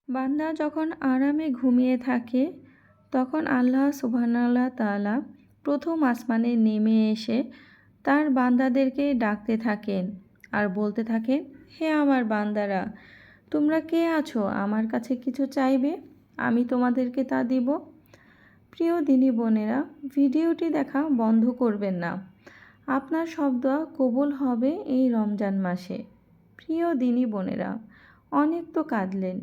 বান্দা যখন আরামে ঘুমিয়ে থাকে তখন আল্লাহ সুবহানাল্লাহ তাআলা প্রথম আসমানে নেমে এসে তার বান্দাদেরকে ডাকতে থাকেন আর বলতে থাকেন, হে আমার বান্দারা, তোমরা কে আছো আমার কাছে কিছু চাইবে, আমি তোমাদেরকে তা দিব। প্রিয় দিনী বোনেরা, ভিডিওটি দেখা বন্ধ করবেন না। আপনার সব দোয়া কবুল হবে এই রমজান মাসে। প্রিয় দিনী বোনেরা, অনেক তো কাঁদলেন,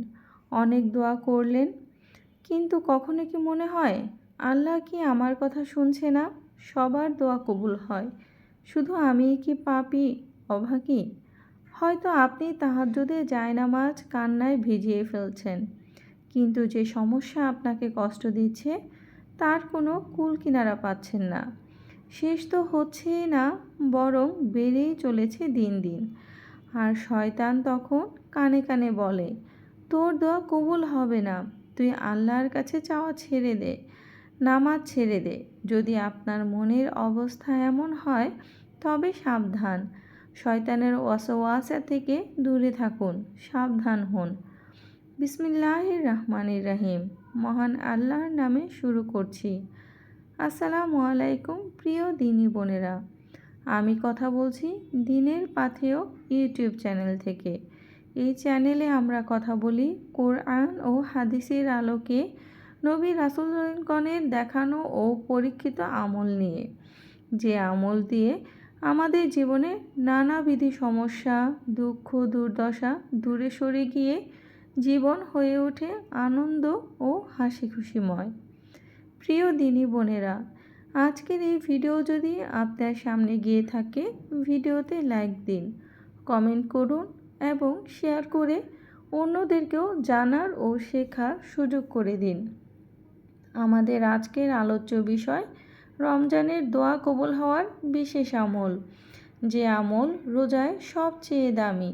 অনেক দোয়া করলেন, কিন্তু কখনো কি মনে হয় আল্লাহ কি আমার কথা শুনছে না? সবার দোয়া কবুল হয়, শুধু আমিই কি পাপী, অভাগী? হয়তো আপনি তাহাজ্জুদে জায়নামাজ কান্নায় ভিজিয়ে ফেলছেন, কিন্তু যে সমস্যা আপনাকে কষ্ট দিচ্ছে তার কোনো কুল কিনারা পাচ্ছেন না। শেষ তো হচ্ছেই না, বরং বেড়েই চলেছে দিন দিন। আর শয়তান তখন কানে কানে বলে, তোর দোয়া কবুল হবে না, তুই আল্লাহর কাছে চাওয়া ছেড়ে দে, নামাজ ছেড়ে দে। যদি আপনার মনের অবস্থা এমন হয় তবে সাবধান, শয়তানের ওয়াসওয়াসা থেকে দূরে থাকুন, সাবধান হন। বিসমিল্লাহির রহমানির রহিম, মহান আল্লাহর নামে শুরু করছি। আসসালামু আলাইকুম প্রিয় দিনী বোনেরা, আমি কথা বলছি দিনের পাথেয় ইউটিউব চ্যানেল থেকে। এই চ্যানেলে আমরা কথা বলি কোরআন ও হাদিসের আলোকে নবী রাসূলগণের দেখানো ও পরীক্ষিত আমল নিয়ে, যে আমল দিয়ে আমাদের জীবনে নানাবিধ সমস্যা, দুঃখ, দুর্দশা দূরে সরে গিয়ে জীবন হয়ে ওঠে আনন্দ ও হাসি খুশিময়। প্রিয় দিনী বোনেরা, আজকের এই ভিডিও যদি আপনার সামনে গিয়ে থাকে, ভিডিওতে লাইক দিন, কমেন্ট করুন এবং শেয়ার করে অন্যদেরকেও জানার ও শেখার সুযোগ করে দিন। আমাদের আজকের আলোচ্য বিষয় রমজানের দোয়া কবুল হওয়ার বিশেষ আমল, যে আমল রোজায় সবচেয়ে দামি।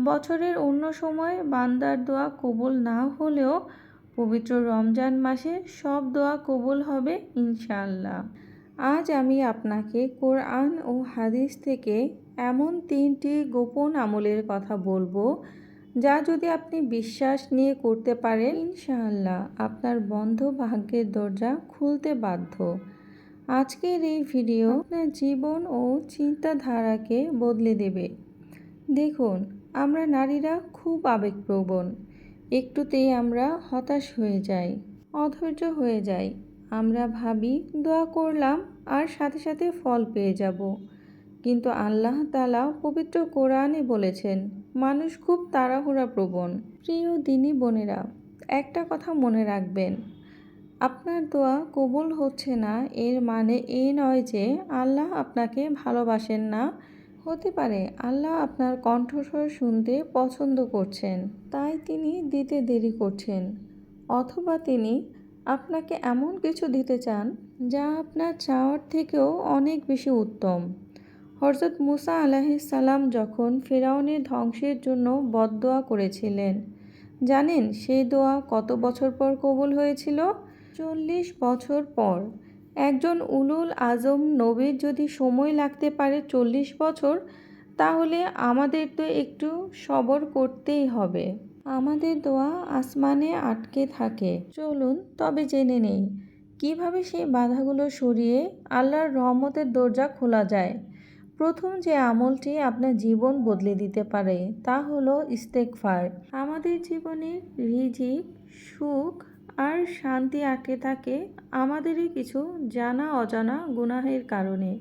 বছরের অন্য সময় বান্দার দোয়া কবুল না হলেও পবিত্র রমজান মাসে সব দোয়া কবুল হবে ইনশাআল্লাহ। আজ আমি আপনাকে কোরআন ও হাদিস থেকে এমন 3টি গোপন আমলের কথা বলবো, যা যদি আপনি বিশ্বাস নিয়ে করতে পারেন, ইনশাআল্লাহ আপনার বন্ধ ভাগ্যের দরজা খুলতে বাধ্য। আজকের এই ভিডিও আপনার জীবন ও চিন্তাধারাকে বদলে দেবে। দেখুন, আমরা নারীরা খুব আবেগপ্রবণ, একটুতেই আমরা হতাশ হয়ে যাই, অধৈর্য হয়ে যাই। আমরা ভাবি দোয়া করলাম আর সাথে সাথে ফল পেয়ে যাব, কিন্তু আল্লাহ তাআলা পবিত্র কোরআনে বলেছেন মানুষ খুব তাড়াহুড়া প্রবণ। প্রিয় দিনী বোনেরা, একটা কথা মনে রাখবেন, আপনার দোয়া কবুল হচ্ছে না এর মানে এই নয় যে আল্লাহ আপনাকে ভালোবাসেন না। হতে পারে আল্লাহ আপনার কণ্ঠস্বর শুনতে পছন্দ করছেন, তাই তিনি দিতে দেরি করছেন, অথবা তিনি আপনাকে এমন কিছু দিতে চান যা আপনার চাওয়ার থেকেও অনেক বেশি উত্তম। হযরত মুসা আলাইহিস সালাম যখন ফিরআউনের ধ্বংসের জন্য বদদোয়া করেছিলেন, জানেন সেই দোয়া কত বছর পর কবুল হয়েছিল? 40 বছর পর। একজন উলুল আজম নবীর যদি সময় লাগতে পারে 40 বছর, তাহলে আমাদের তো একটু সবর করতেই হবে। আমাদের দোয়া আসমানে আটকে থাকে। চলুন তবে জেনে নেই কিভাবে সেই বাধাগুলো সরিয়ে আল্লাহর রহমতের দরজা খোলা যায়। প্রথম যে আমলটি আপনার জীবন বদলে দিতে পারে তা হলো ইস্তেগফার। আমাদের জীবনে রিজিক, সুখ আর শান্তি আটকে থাকে আমাদেরই কিছু জানা অজানা গুনাহের কারণে।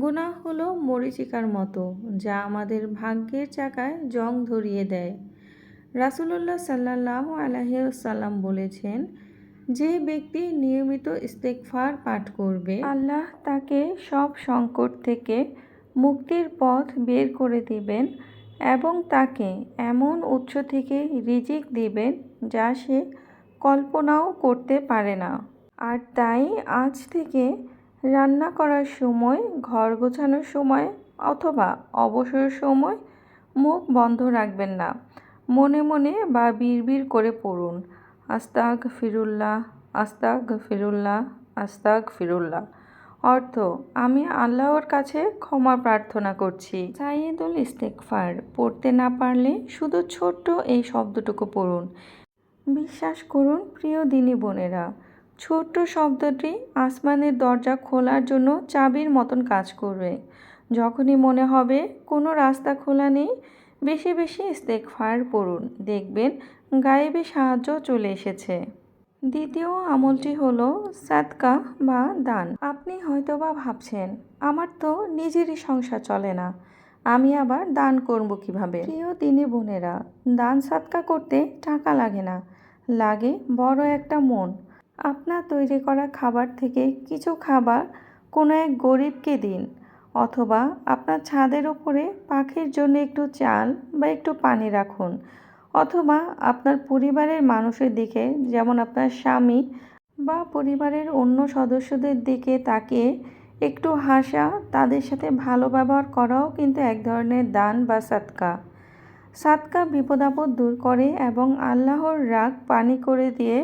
গুনাহ হলো মরীচিকার মতো, যা আমাদের ভাগ্যের চাকায় জং ধরিয়ে দেয়। রাসূলুল্লাহ সাল্লাল্লাহু আলাইহি ওয়াসাল্লাম বলেছেন, যে ব্যক্তি নিয়মিত ইস্তেগফার পাঠ করবে, আল্লাহ তাকে সব সংকট থেকে মুক্তির পথ বের করে দিবেন এবং তাকে এমন উৎস থেকে রিজিক দিবেন যা সে কল্পনাও করতে পারে না। আর তাই আজ থেকে রান্না করার সময়, ঘর গোছানোর সময় অথবা অবসর সময় মুখ বন্ধ রাখবেন না। মনে মনে বা বিড়বিড় করে পড়ুন, আস্তাগফিরুল্লাহ, আস্তাগফিরুল্লাহ, আস্তাগফিরুল্লাহ। অর্থ, আমি আল্লাহর কাছে ক্ষমা প্রার্থনা করছি। সাইয়্যিদুল ইস্তেগফার পড়তে না পারলে শুধু ছোট্ট এই শব্দটুকু পড়ুন, বিশ্বাস করুন প্রিয় দিনী বোনেরা, ছোট্ট শব্দটি আসমানের দরজা খোলার জন্য চাবির মতন কাজ করবে। যখনই মনে হবে কোনো রাস্তা খোলা নেই, বেশি বেশি ইস্তেগফার পড়ুন, দেখবেন গায়েবী সাহায্য চলে এসেছে। দ্বিতীয় আমলটি হলো সাদকা বা দান। আপনি হয়তোবা ভাবছেন, আমার তো নিজেরই সংসার চলে না, আমি আবার দান করব কিভাবে? প্রিয় দিনী বোনেরা, দান সাদকা করতে টাকা লাগে না, লাগে বড় একটা মন। আপনার তৈরি করা খাবার থেকে কিছু খাবার কোনো এক গরিবকে দিন, অথবা আপনার ছাদের উপরে পাখির জন্য একটু চাল বা একটু পানি রাখুন, অথবা আপনার পরিবারের মানুষের দিকে, যেমন আপনার স্বামী বা পরিবারের অন্য সদস্যদের দিকে তাকিয়ে একটু হাসা, তাদের সাথে ভালো ব্যবহার করাও কিন্তু এক ধরনের দান বা সাদকা। সাদকা বিপদ আপদ দূর করে এবং আল্লাহর রাগ পানি করে দিয়ে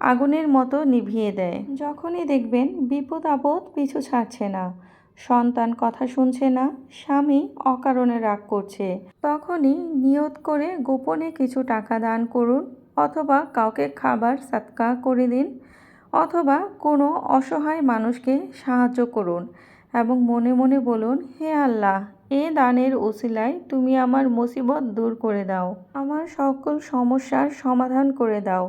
আগুনের মতো নিভিয়ে দেয়। যখনই দেখবেন বিপদ আপদ পিছু ছাড়ছে না, সন্তান কথা শুনছে না, স্বামী অকারণে রাগ করছে, তখনই নিয়ত করে গোপনে কিছু টাকা দান করুন, অথবা কাউকে খাবার সাদকা করে দিন, অথবা কোনো অসহায় মানুষকে সাহায্য করুন এবং মনে মনে বলুন, হে আল্লাহ, এ দানের উসিলায় তুমি আমার মুসিবত দূর করে দাও, আমার সকল সমস্যার সমাধান করে দাও।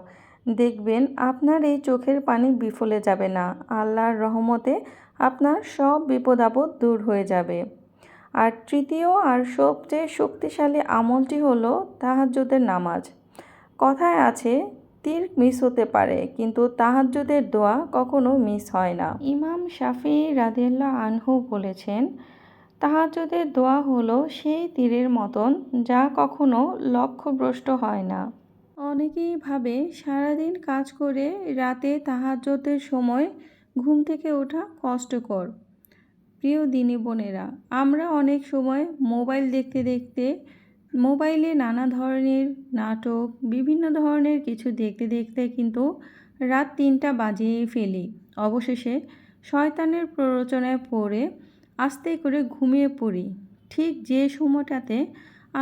দেখবেন আপনার এই চোখের পানি বিফলে যাবে না, আল্লাহর রহমতে আপনার সব বিপদ আপদ দূর হয়ে যাবে। আর তৃতীয় আর সবচেয়ে শক্তিশালী আমলটি হলো তাহাজ্জুদের নামাজ। কথায় আছে, তীর মিস হতে পারে কিন্তু তাহাজ্জুদের দোয়া কখনো মিস হয় না। ইমাম শাফিঈ রাদিয়াল্লাহু আনহু বলেছেন, তাহাজ্জুদের দোয়া হলো সেই তীরের মতন যা কখনো লক্ষ্যভ্রষ্ট হয় না। অনেকেই ভাবে সারাদিন কাজ করে রাতে তাহাজ্জুদের সময় ঘুম থেকে ওঠা কষ্টকর। প্রিয় দিনী বোনেরা, আমরা অনেক সময় মোবাইল দেখতে দেখতে, মোবাইলে নানা ধরনের নাটক, বিভিন্ন ধরনের কিছু দেখতে দেখতে কিন্তু রাত 3টা বাজিয়ে ফেলি। অবশেষে শয়তানের প্ররোচনায় পড়ে আস্তে করে ঘুমিয়ে পড়ি, ঠিক যে সময়টাতে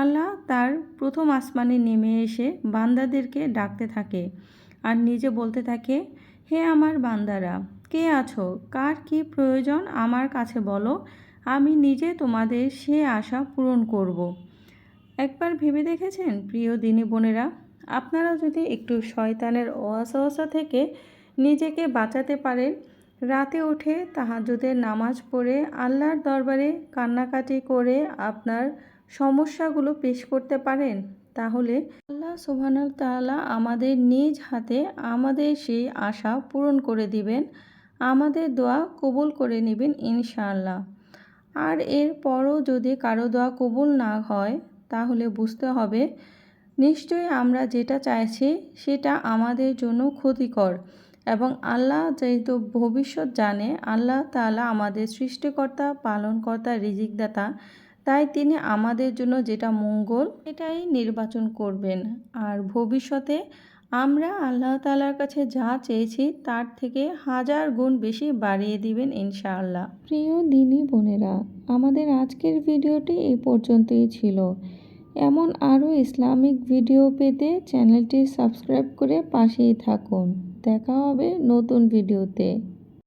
আল্লাহ তার প্রথম আসমানে নেমে এসে বান্দাদেরকে ডাকতে থাকে আর নিজে বলতে থাকে, হে আমার বান্দারা, কে আছো, কার কি প্রয়োজন আমার কাছে বলো, আমি নিজে তোমাদের সে আশা পূরণ করব। একবার ভেবে দেখেছেন প্রিয় দিনী বোনেরা, আপনারা যদি একটু শয়তানের ওয়াসওয়াসা থেকে নিজেকে বাঁচাতে পারেন, রাতে উঠে তাহাজ্জুদের নামাজ পড়ে আল্লাহর দরবারে কান্নাকাটি করে আপনার সমস্যাগুলো পেশ করতে পারেন, তাহলে আল্লাহ সুবহানাহু ওয়া তাআলা আমাদের নিজ হাতে আমাদের সেই আশা পূরণ করে দিবেন, আমাদের দোয়া কবুল করে নেবেন ইনশাআল্লাহ। আর এরপরও যদি কারো দোয়া কবুল না হয়, তাহলে বুঝতে হবে নিশ্চয়ই আমরা যেটা চাইছি সেটা আমাদের জন্য ক্ষতিকর, এবং আল্লাহ যেহেতু ভবিষ্যৎ জানে, আল্লাহ তাআলা আমাদের সৃষ্টিকর্তা, পালনকর্তা, রিজিকদাতা, তাই তিনি আমাদের জন্য যেটা মঙ্গল এটাই নির্বাচন করবেন। আর ভবিষ্যতে আমরা আল্লাহ তাআলার কাছে যা চেয়েছি তার থেকে 1000 গুণ বেশি বাড়িয়ে দিবেন ইনশাআল্লাহ। প্রিয় দিনী বোনেরা, আমাদের আজকের ভিডিওটি এই পর্যন্তই ছিল। এমন আরও ইসলামিক ভিডিও পেতে চ্যানেলটি সাবস্ক্রাইব করে পাশেই থাকুন। দেখা হবে নতুন ভিডিওতে।